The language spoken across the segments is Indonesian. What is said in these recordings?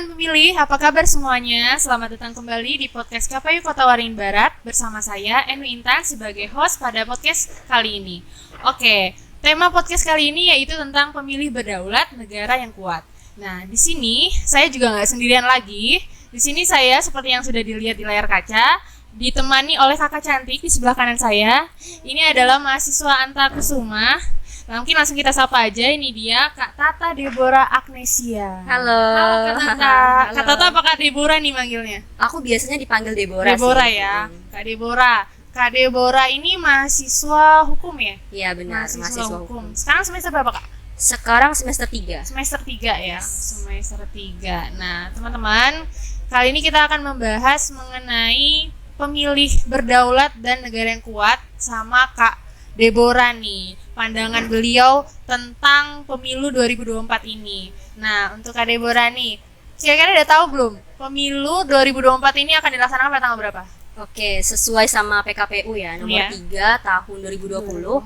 teman-teman pemilih, apa kabar semuanya? Selamat datang kembali di podcast KPU Kota Waringin Barat bersama saya, Enwi Intan, sebagai host pada podcast kali ini. Oke, tema podcast kali ini yaitu tentang pemilih berdaulat, negara yang kuat. Nah, di sini saya juga nggak sendirian lagi. Di sini saya, seperti yang sudah dilihat di layar kaca, ditemani oleh kakak cantik di sebelah kanan saya. Ini adalah mahasiswa Antakusuma. Nah, mungkin langsung kita sapa aja, ini dia Kak Tata Deborah Agnesia. Halo. Halo Kak Tata. Halo. Kak Tata apa Kak Deborah nih manggilnya? Aku biasanya dipanggil Deborah. Deborah sih. ya, Kak Deborah. Kak Deborah ini mahasiswa hukum ya? Iya benar, mahasiswa hukum. Sekarang semester berapa Kak? Sekarang semester 3. Semester 3 ya, semester 3. Nah teman-teman, kali ini kita akan membahas mengenai pemilih berdaulat dan negara yang kuat sama Kak Deborah nih, pandangan beliau tentang pemilu 2024 ini. Nah, untuk Kak Deborah nih, kira-kira udah tahu belum pemilu 2024 ini akan dilaksanakan pada tanggal berapa? Oke, sesuai sama PKPU ya, nomor 3 tahun 2020.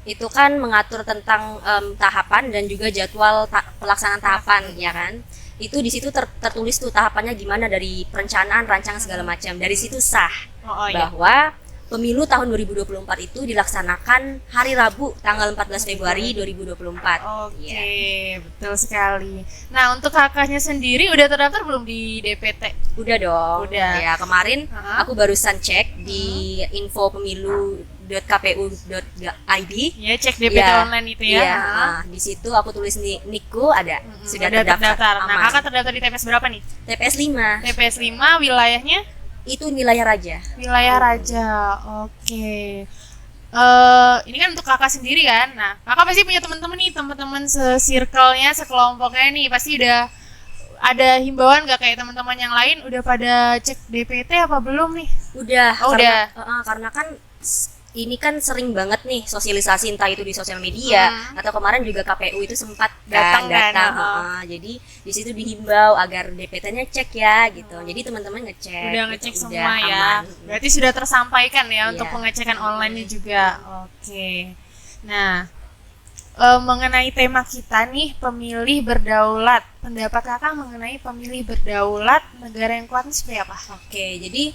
Itu kan mengatur tentang tahapan dan juga jadwal pelaksanaan tahapan, ya kan? Itu di situ tertulis tuh tahapannya gimana, dari perencanaan, rancangan segala macam. Dari situ sah bahwa pemilu tahun 2024 itu dilaksanakan hari Rabu tanggal 14 Februari 2024. Oke, betul sekali. Nah, untuk kakaknya sendiri udah terdaftar belum di DPT? Udah dong. Udah. Ya, kemarin aku barusan cek di info.pemilu.kpu.id. Ya, cek DPT online itu ya. Iya, di situ aku tulis Niku ada sudah terdaftar. Nah, kakak terdaftar di TPS berapa nih? TPS 5. TPS 5, wilayahnya? Itu wilayah Raja. Wilayah Raja. Oke. Ini kan untuk kakak sendiri kan. Nah, kakak pasti punya teman-teman nih, teman-teman se-circle-nya, sekelompoknya nih, pasti udah ada himbauan gak kayak teman-teman yang lain udah pada cek DPT apa belum nih? Udah. Udah. Karena kan ini kan sering banget nih sosialisasi, entah itu di sosial media atau kemarin juga KPU itu sempat datang. Jadi di situ dihimbau agar DPT-nya cek ya gitu. Jadi teman-teman ngecek. Udah ngecek gitu, semua ya. Aman. Berarti sudah tersampaikan ya untuk pengecekan online-nya juga. Oke. Nah, mengenai tema kita nih, pemilih berdaulat. Pendapat kakak mengenai pemilih berdaulat, negara yang kuat ini seperti apa? Oke, jadi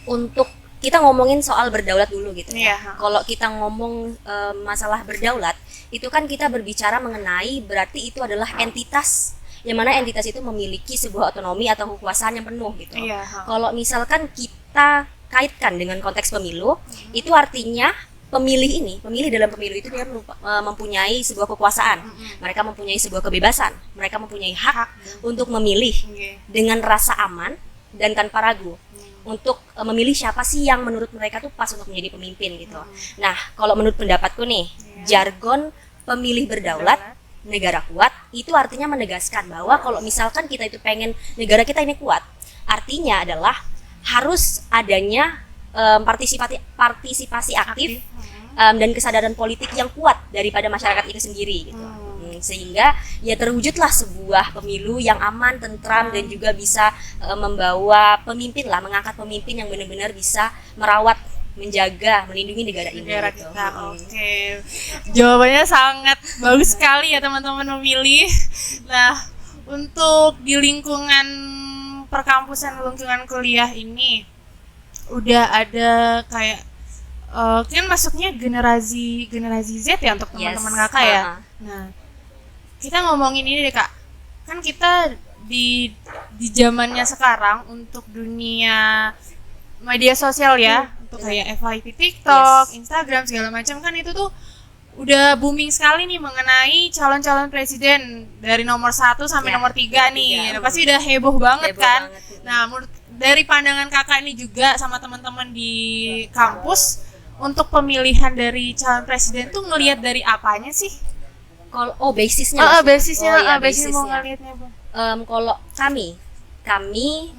untuk kita ngomongin soal berdaulat dulu gitu ya. Kalau kita ngomong masalah berdaulat, itu kan kita berbicara mengenai berarti itu adalah entitas, yang mana entitas itu memiliki sebuah otonomi atau kekuasaan yang penuh gitu. Kalau misalkan kita kaitkan dengan konteks pemilu, itu artinya pemilih dalam pemilu itu dia mempunyai sebuah kekuasaan. Mereka mempunyai sebuah kebebasan. Mereka mempunyai hak untuk memilih dengan rasa aman dan tanpa ragu. Untuk memilih siapa sih yang menurut mereka tuh pas untuk menjadi pemimpin gitu. Nah, kalau menurut pendapatku nih, jargon pemilih berdaulat, negara kuat, itu artinya menegaskan bahwa kalau misalkan kita itu pengen negara kita ini kuat, artinya adalah harus adanya partisipasi aktif dan kesadaran politik yang kuat daripada masyarakat itu sendiri gitu. Sehingga ya terwujudlah sebuah pemilu yang aman, tentram, dan juga bisa membawa pemimpin lah, mengangkat pemimpin yang benar-benar bisa merawat, menjaga, melindungi negara ini. Negara kita. Oke. Jawabannya sangat bagus sekali ya teman-teman pemilih. Nah, untuk di lingkungan perkampusan, lingkungan kuliah ini udah ada kayak kan masuknya generasi Z ya untuk teman-teman kakak ya. Nah, kita ngomongin ini deh Kak, kan kita di zamannya sekarang untuk dunia media sosial ya, untuk kayak FYP, TikTok, Instagram segala macam, kan itu tuh udah booming sekali nih mengenai calon-calon presiden dari nomor 1 sampai nomor 3 nih. Nah, pasti udah heboh banget kan. Nah, dari pandangan kakak ini juga sama teman-teman di kampus, untuk pemilihan dari calon presiden tuh ngelihat dari apanya sih? Kalau basisnya mau ngelihatnya Bu. Kalau kami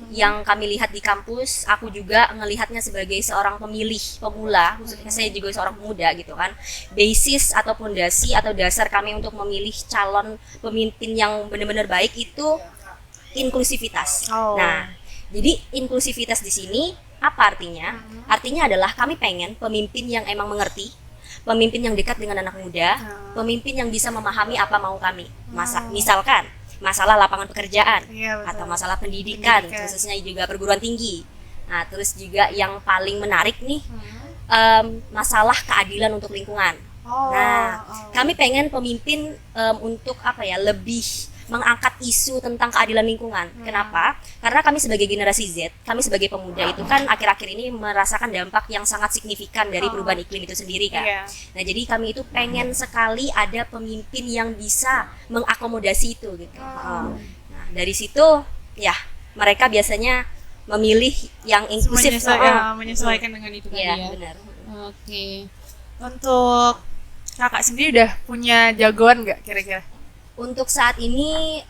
yang kami lihat di kampus, aku juga ngelihatnya sebagai seorang pemilih pemula, khususnya saya juga seorang pemuda gitu kan. Basis atau pondasi atau dasar kami untuk memilih calon pemimpin yang benar-benar baik itu inklusivitas. Nah, jadi inklusivitas di sini apa artinya? Artinya adalah kami pengen pemimpin yang emang mengerti, pemimpin yang dekat dengan anak muda, pemimpin yang bisa memahami apa mau kami. Misalkan masalah lapangan pekerjaan, Iya, betul. atau masalah pendidikan, khususnya juga perguruan tinggi. Nah, terus juga yang paling menarik nih, masalah keadilan untuk lingkungan. Kami pengen pemimpin untuk apa ya, lebih mengangkat isu tentang keadilan lingkungan. Kenapa? Karena kami sebagai generasi Z, kami sebagai pemuda itu kan akhir-akhir ini merasakan dampak yang sangat signifikan dari perubahan iklim itu sendiri kan. Nah, jadi kami itu pengen sekali ada pemimpin yang bisa mengakomodasi itu gitu. Nah, dari situ ya mereka biasanya memilih yang inklusif, menyesuaikan dengan itu tadi ya. Benar. Oke. Untuk kakak sendiri udah punya jagoan nggak kira-kira? Untuk saat ini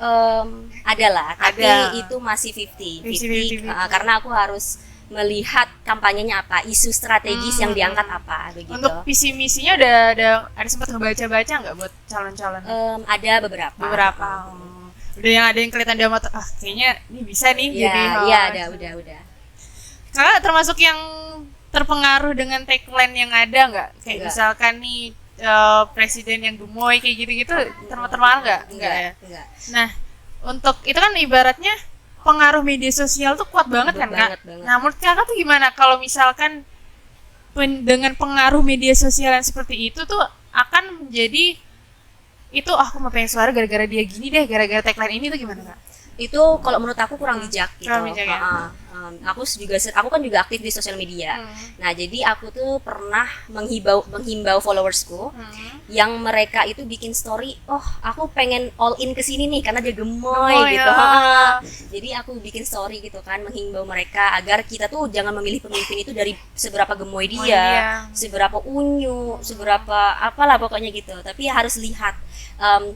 adalah, tapi itu masih 50-50, karena aku harus melihat kampanyenya apa, isu strategis yang diangkat apa, begitu. Untuk visi misinya ada sempat ngebaca-baca nggak buat calon-calon? Ada beberapa. Udah ada yang kelihatan di mata, kayaknya ini bisa nih jadi. Iya, udah. Kakak termasuk yang terpengaruh dengan tagline yang ada nggak? Kayak misalkan nih presiden yang gemoy kayak gitu-gitu, terpengaruh nggak? Enggak ya. Nah, untuk itu kan ibaratnya pengaruh media sosial tuh kuat banget kan Kak? Nah, menurut kakak tuh gimana kalau misalkan dengan pengaruh media sosial yang seperti itu tuh akan menjadi itu aku mau pengen suara gara-gara dia gini deh, gara-gara tagline ini tuh gimana Kak? Itu kalau menurut aku kurang bijak gitu. Aku kan juga aktif di sosial media. Nah, jadi aku tuh pernah menghimbau followersku yang mereka itu bikin story, aku pengen all in ke sini nih karena dia gemoy gitu. Jadi aku bikin story gitu kan, menghimbau mereka agar kita tuh jangan memilih pemimpin itu dari seberapa gemoy dia, seberapa unyu, seberapa apalah pokoknya gitu. Tapi harus lihat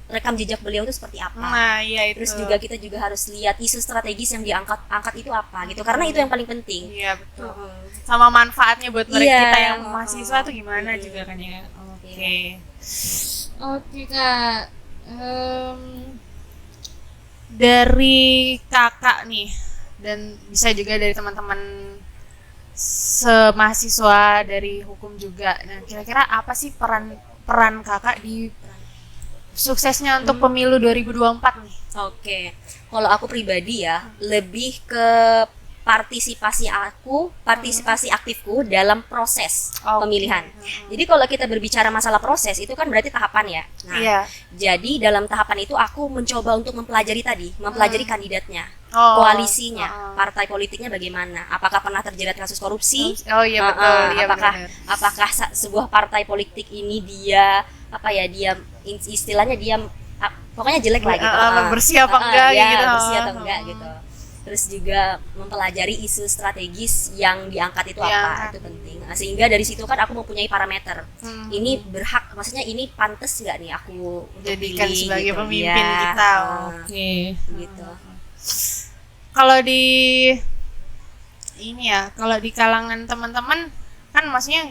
rekam jejak beliau itu seperti apa. Nah, iya itu. Terus juga kita juga harus lihat isu strategis yang diangkat itu apa gitu. Karena itu yang paling penting. Iya, betul. Sama manfaatnya buat mereka kita yang mahasiswa tuh gimana juga kan ya. Oke Kak. Dari kakak nih dan bisa juga dari teman-teman semahasiswa dari hukum juga. Nah, kira-kira apa sih peran kakak di suksesnya untuk pemilu 2024 nih? Oke. Kalau aku pribadi ya, lebih ke partisipasi aktifku dalam proses pemilihan. Jadi kalau kita berbicara masalah proses itu kan berarti tahapan ya. Nah, jadi dalam tahapan itu aku mencoba untuk mempelajari kandidatnya, koalisinya, partai politiknya bagaimana, apakah pernah terjerat kasus korupsi? Apakah sebuah partai politik ini dia pokoknya jelek lah gitu. Bersih apa enggak gitu. Terus juga mempelajari isu strategis yang diangkat itu apa, itu penting. Nah, sehingga dari situ kan aku mempunyai parameter. Ini maksudnya ini pantas nggak nih aku jadikan sebagai gitu, pemimpin kita. Gitu. Kalau di kalangan teman-teman kan maksudnya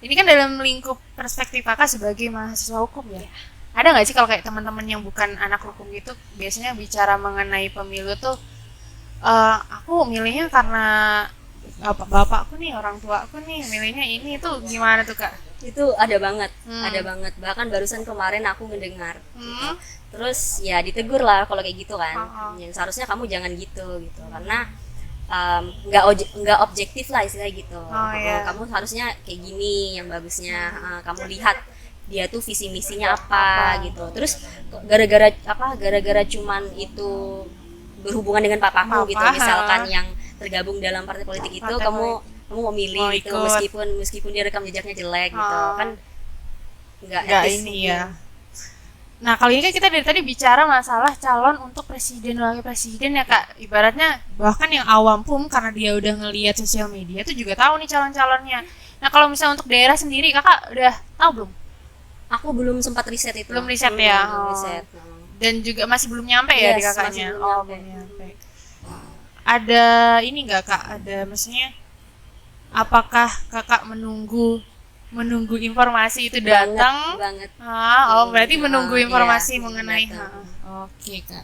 ini kan dalam lingkup perspektif kakak sebagai mahasiswa hukum ya. Ada nggak sih kalau kayak teman-teman yang bukan anak hukum gitu biasanya bicara mengenai pemilu tuh aku milihnya karena bapakku nih, orang tuaku nih milihnya ini, itu gimana tuh Kak? Itu ada banget. Bahkan barusan kemarin aku mendengar gitu. Terus ya ditegur lah kalau kayak gitu kan. Yang seharusnya kamu jangan gitu karena nggak objektif lah istilahnya gitu. Kamu harusnya kayak gini yang bagusnya. Kamu lihat dia tuh visi misinya apa gitu. Terus gara-gara cuman itu berhubungan dengan papamu gitu, misalkan yang tergabung dalam partai politik itu kamu memilih gitu, meskipun dia rekam jejaknya jelek gitu kan, nggak etis ini ya. Nah, kali ini kan kita dari tadi bicara masalah calon untuk presiden, wakil presiden ya Kak. Ibaratnya bahkan yang awam pun karena dia udah ngelihat sosial media tuh juga tahu nih calon-calonnya. Nah, kalau misalnya untuk daerah sendiri Kakak udah tahu belum? Aku belum sempat riset itu. Belum riset ya. Dan juga masih belum nyampe ya di kakaknya. Belum nyampe. Ada ini nggak Kak? Ada maksudnya apakah Kakak menunggu informasi itu datang? Banget. Berarti menunggu informasi mengenai. Oke Kak.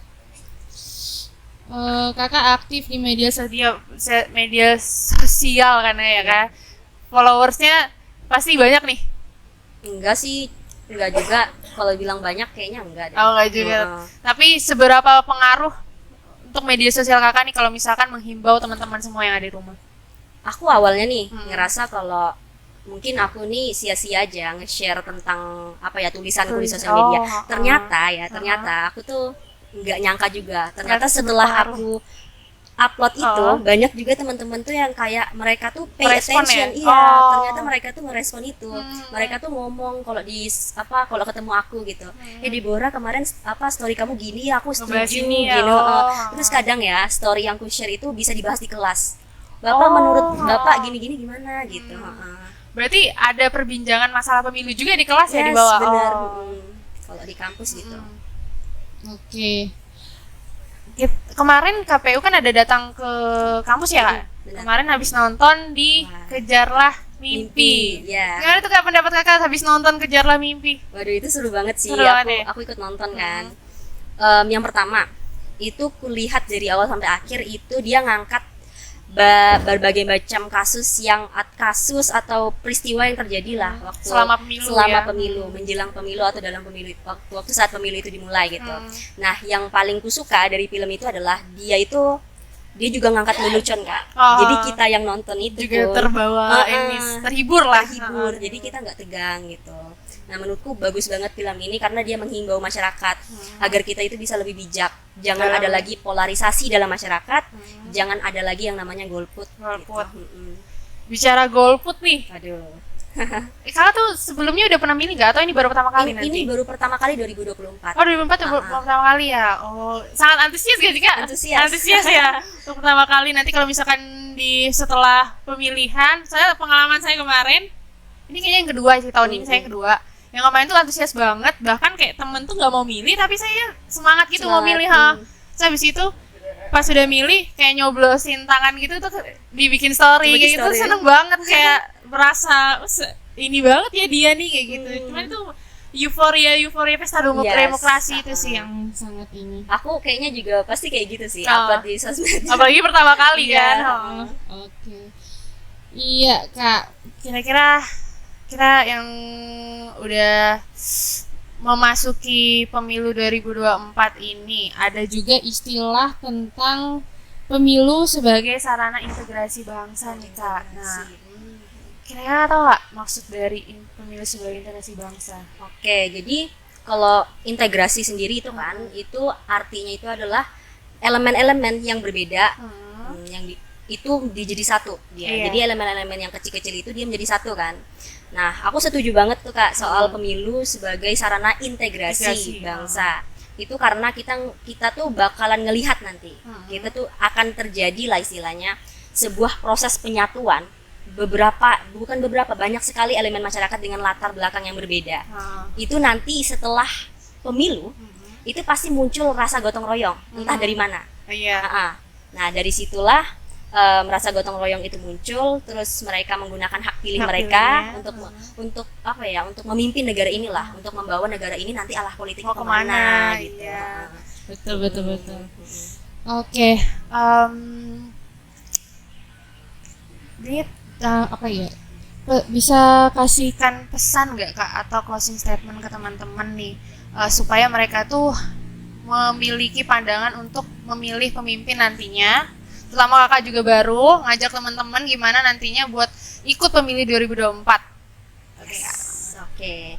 Kakak aktif di media sosial kan ya Kak? Followersnya pasti banyak nih. Enggak sih, Enggak juga, kalau bilang banyak kayaknya enggak deh. Oh, enggak juga. Tapi seberapa pengaruh untuk media sosial kakak nih kalau misalkan menghimbau teman-teman semua yang ada di rumah? Aku awalnya nih ngerasa kalau mungkin aku nih sia-sia aja nge-share tentang apa ya tulisanku di sosial media. Ternyata aku tuh nggak nyangka juga. Ternyata setelah aku upload itu banyak juga teman-teman tuh yang kayak mereka tuh pay attention ternyata mereka tuh ngerespon itu. Mereka tuh ngomong kalau kalau ketemu aku gitu. Deborah kemarin story kamu gini ya, aku setuju gitu. Terus kadang ya story yang aku share itu bisa dibahas di kelas. Bapak menurut Bapak gini-gini gimana gitu. Berarti ada perbincangan masalah pemilu juga di kelas ya di bawah. Benar. Kalau di kampus gitu. Oke. Kemarin KPU kan ada datang ke kampus ya Kak? Kemarin habis nonton di Kejarlah Mimpi. Gimana tuh Kak pendapat Kakak habis nonton Kejarlah Mimpi? Waduh, itu seru banget sih. Aku ikut nonton kan. Yang pertama, itu kulihat dari awal sampai akhir itu dia ngangkat berbagai macam kasus atau peristiwa yang terjadi lah waktu selama pemilu, menjelang pemilu atau dalam pemilu, waktu saat pemilu itu dimulai gitu. Nah, yang paling kusuka dari film itu adalah dia juga ngangkat lelucon Kak. Jadi kita yang nonton itu juga terbawa terhibur. Jadi kita nggak tegang gitu. Nah, menurutku bagus banget film ini karena dia menghimbau masyarakat agar kita itu bisa lebih bijak. Jangan ada lagi polarisasi dalam masyarakat. Jangan ada lagi yang namanya golput. Gitu. Bicara golput nih. Aduh. Kakak tuh sebelumnya udah pernah milih nggak? Atau ini baru pertama kali nanti? Ini baru pertama kali 2024. Oh, 2024 baru pertama kali ya? Oh, sangat antusias gak sih Kak? Antusias ya. Untuk pertama kali nanti kalau misalkan setelah pemilihan, pengalaman saya kemarin, ini kayaknya yang kedua sih, tahun ini saya yang kedua. Yang kemarin tuh antusias banget, bahkan kayak temen tuh nggak mau milih tapi saya semangat gitu mau milih. Terus habis itu pas sudah milih kayak nyoblosin tangan gitu tuh dibikin story kayak gitu, seneng banget kayak merasa ini banget ya dia nih kayak gitu. Cuman itu euforia pesta demokrasi itu sih yang sangat ini. Aku kayaknya juga pasti kayak gitu sih, upload di sosmed. Apalagi pertama kali kan. Oke. Iya Kak, kira-kira kita yang udah memasuki pemilu 2024 ini ada juga istilah tentang pemilu sebagai sarana integrasi bangsa nih Kak. Nah, kira-kira tahu nggak maksud dari pemilu sebagai integrasi bangsa? Oke, jadi kalau integrasi sendiri itu kan itu artinya itu adalah elemen-elemen yang berbeda yang itu jadi satu dia. Jadi elemen-elemen yang kecil-kecil itu dia menjadi satu kan. Nah, aku setuju banget tuh Kak soal pemilu sebagai sarana integrasi bangsa. Itu karena kita tuh bakalan ngelihat nanti. Kita tuh akan terjadi lah istilahnya sebuah proses penyatuan banyak sekali elemen masyarakat dengan latar belakang yang berbeda. Itu nanti setelah pemilu itu pasti muncul rasa gotong royong, entah dari mana. Nah, dari situlah merasa gotong royong itu muncul, terus mereka menggunakan hak pilih mereka untuk apa ya, untuk memimpin negara inilah, untuk membawa negara ini nanti arah politik mau kemana gitu. Betul. Oke. Apa ya? Bisa kasihkan pesan nggak Kak atau closing statement ke teman-teman nih supaya mereka tuh memiliki pandangan untuk memilih pemimpin nantinya. Terutama Kakak juga baru ngajak teman-teman gimana nantinya buat ikut pemilu 2024. Oke.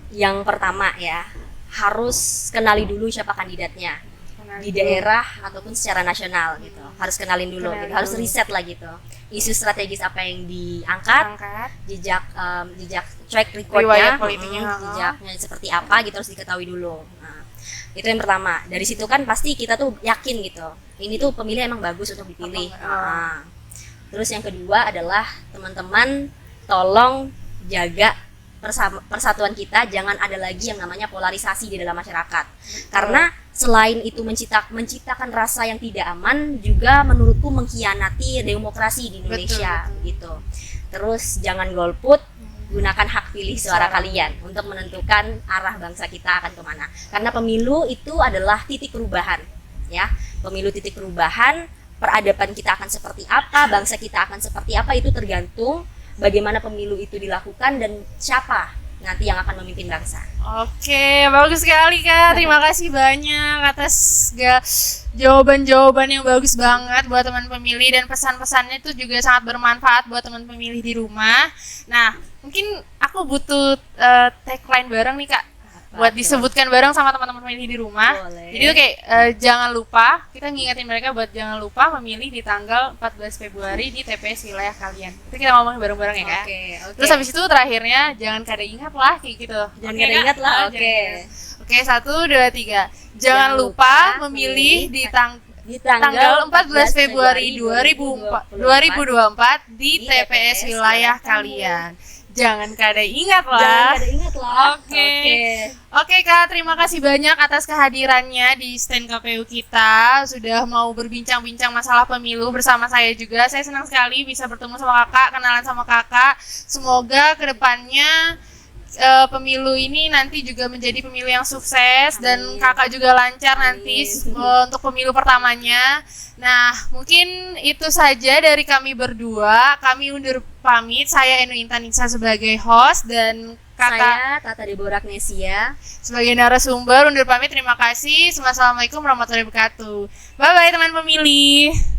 Yang pertama ya, harus kenali dulu siapa kandidatnya. Di daerah ataupun secara nasional gitu. Harus kenalin dulu gitu. Harus riset lah gitu. Isu strategis apa yang diangkat, jejak track recordnya, jejaknya seperti apa gitu harus diketahui dulu. Nah, itu yang pertama. Dari situ kan pasti kita tuh yakin gitu. Ini tuh pemilih emang bagus untuk dipilih. Terus yang kedua adalah teman-teman tolong jaga persatuan kita, jangan ada lagi yang namanya polarisasi di dalam masyarakat. Karena selain itu menciptakan rasa yang tidak aman, juga menurutku mengkhianati demokrasi di Indonesia gitu. Terus jangan golput, gunakan hak pilih suara kalian untuk menentukan arah bangsa kita akan kemana. Karena pemilu itu adalah titik perubahan, ya. Pemilu titik perubahan, peradaban kita akan seperti apa, bangsa kita akan seperti apa, itu tergantung bagaimana pemilu itu dilakukan dan siapa nanti yang akan memimpin bangsa. Oke, bagus sekali Kak. Terima kasih banyak atas jawaban-jawaban yang bagus banget buat teman pemilih, dan pesan-pesannya itu juga sangat bermanfaat buat teman pemilih di rumah. Nah, mungkin aku butuh tagline bareng nih Kak, buat disebutkan bareng sama teman-teman pemilih di rumah. Boleh. Jadi itu kayak jangan lupa, kita ngingetin mereka buat jangan lupa memilih di tanggal 14 Februari di TPS wilayah kalian. Itu kita ngomong bareng-bareng ya Kak. Oke. Terus habis itu terakhirnya jangan kada ingat lah kayak gitu. Jangan Oke, kada Kak? ingat lah. Oh, Oke. jangan ingat. Oke, 1, 2, 3. Jangan lupa memilih di tanggal 14 Februari 2024 di TPS wilayah kalian. Jangan kada ingat lah. Jangan kada ingat lah. Oke. Oke Kak, terima kasih banyak atas kehadirannya di stand KPU kita. Sudah mau berbincang-bincang masalah pemilu bersama saya juga. Saya senang sekali bisa bertemu sama Kakak, kenalan sama Kakak. Semoga kedepannya pemilu ini nanti juga menjadi pemilu yang sukses. Dan Kakak juga lancar nanti untuk pemilu pertamanya. Nah, mungkin itu saja dari kami berdua. Kami undur pamit. Saya Enu Intaniksa sebagai host dan Saya Tata Deborah Agnesia sebagai narasumber undur pamit. Terima kasih. Wassalamualaikum warahmatullahi wabarakatuh. Bye bye teman pemilih.